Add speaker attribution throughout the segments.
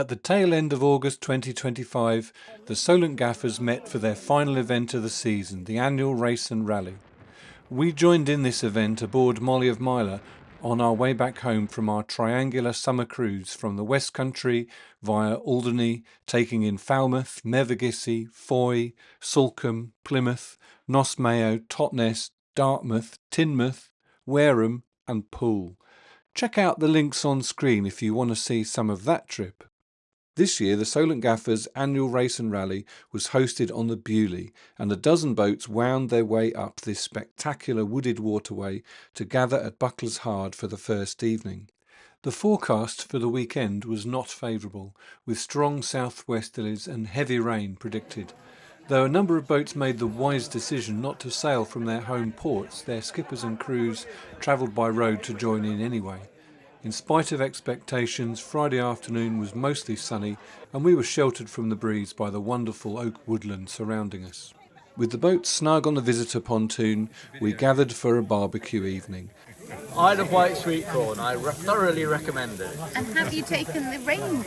Speaker 1: At the tail end of August 2025, the Solent Gaffers met for their final event of the season, the annual race and rally. We joined in this event aboard Molly of Mila on our way back home from our triangular summer cruise from the West Country via Alderney, taking in Falmouth, Mevagissey, Foy, Salcombe, Plymouth, Noss Mayo, Totnes, Dartmouth, Teignmouth, Wareham and Poole. Check out the links on screen if you want to see some of that trip. This year the Solent Gaffers annual race and rally was hosted on the Beaulieu, and a dozen boats wound their way up this spectacular wooded waterway to gather at Buckler's Hard for the first evening. The forecast for the weekend was not favourable, with strong southwesterlies and heavy rain predicted. Though a number of boats made the wise decision not to sail from their home ports, their skippers and crews travelled by road to join in anyway. In spite of expectations, Friday afternoon was mostly sunny and we were sheltered from the breeze by the wonderful oak woodland surrounding us. With the boat snug on the visitor pontoon, we gathered for a barbecue evening.
Speaker 2: Isle of Wight sweet corn, I thoroughly recommend it.
Speaker 3: And have you taken the rain?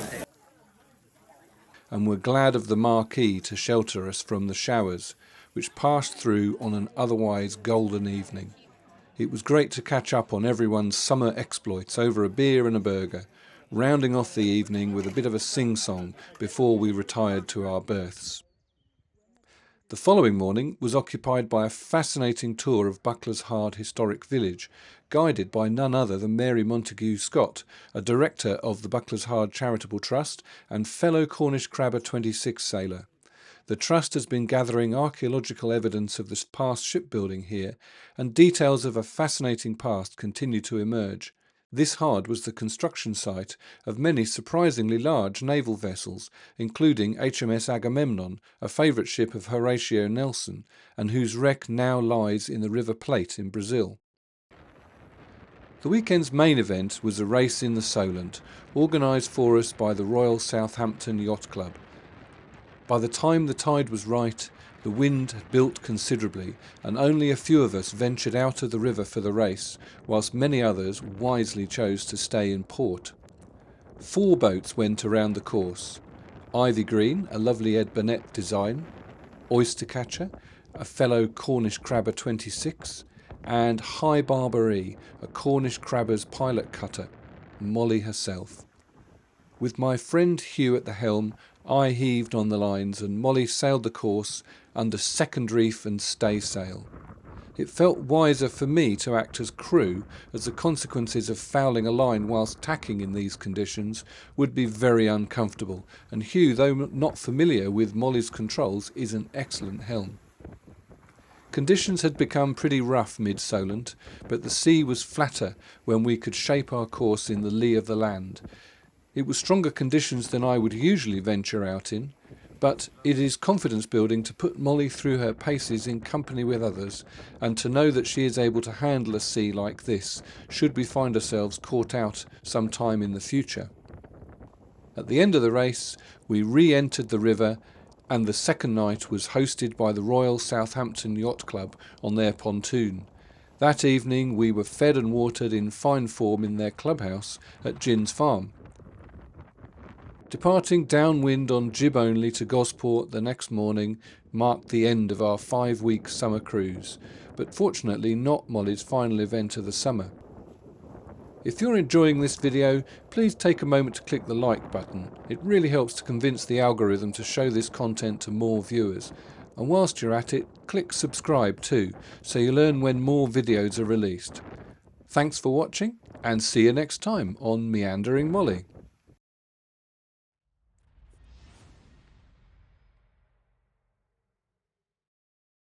Speaker 1: And were glad of the marquee to shelter us from the showers, which passed through on an otherwise golden evening. It was great to catch up on everyone's summer exploits over a beer and a burger, rounding off the evening with a bit of a sing-song before we retired to our berths. The following morning was occupied by a fascinating tour of Buckler's Hard historic village, guided by none other than Mary Montague Scott, a director of the Buckler's Hard Charitable Trust and fellow Cornish Crabber 26 sailor. The Trust has been gathering archaeological evidence of this past shipbuilding here, and details of a fascinating past continue to emerge. This hard was the construction site of many surprisingly large naval vessels, including HMS Agamemnon, a favourite ship of Horatio Nelson, and whose wreck now lies in the River Plate in Brazil. The weekend's main event was a race in the Solent, organised for us by the Royal Southampton Yacht Club. By the time the tide was right, the wind had built considerably, and only a few of us ventured out of the river for the race, whilst many others wisely chose to stay in port. 4 boats went around the course: Ivy Green, a lovely Ed Burnett design; Oyster Catcher, a fellow Cornish Crabber 26, and High Barbaree, a Cornish Crabber's Pilot Cutter, Molly herself. With my friend Hugh at the helm, I heaved on the lines and Molly sailed the course under second reef and staysail. It felt wiser for me to act as crew, as the consequences of fouling a line whilst tacking in these conditions would be very uncomfortable, and Hugh, though not familiar with Molly's controls, is an excellent helm. Conditions had become pretty rough mid-Solent, but the sea was flatter when we could shape our course in the lee of the land. It was stronger conditions than I would usually venture out in, but it is confidence building to put Molly through her paces in company with others, and to know that she is able to handle a sea like this should we find ourselves caught out some time in the future. At the end of the race we re-entered the river, and the second night was hosted by the Royal Southampton Yacht Club on their pontoon. That evening we were fed and watered in fine form in their clubhouse at Gin's Farm. Departing downwind on jib only to Gosport the next morning marked the end of our 5-week summer cruise, but fortunately not Molly's final event of the summer. If you're enjoying this video, please take a moment to click the like button. It really helps to convince the algorithm to show this content to more viewers. And whilst you're at it, click subscribe too, so you learn when more videos are released. Thanks for watching, and see you next time on Meandering Molly.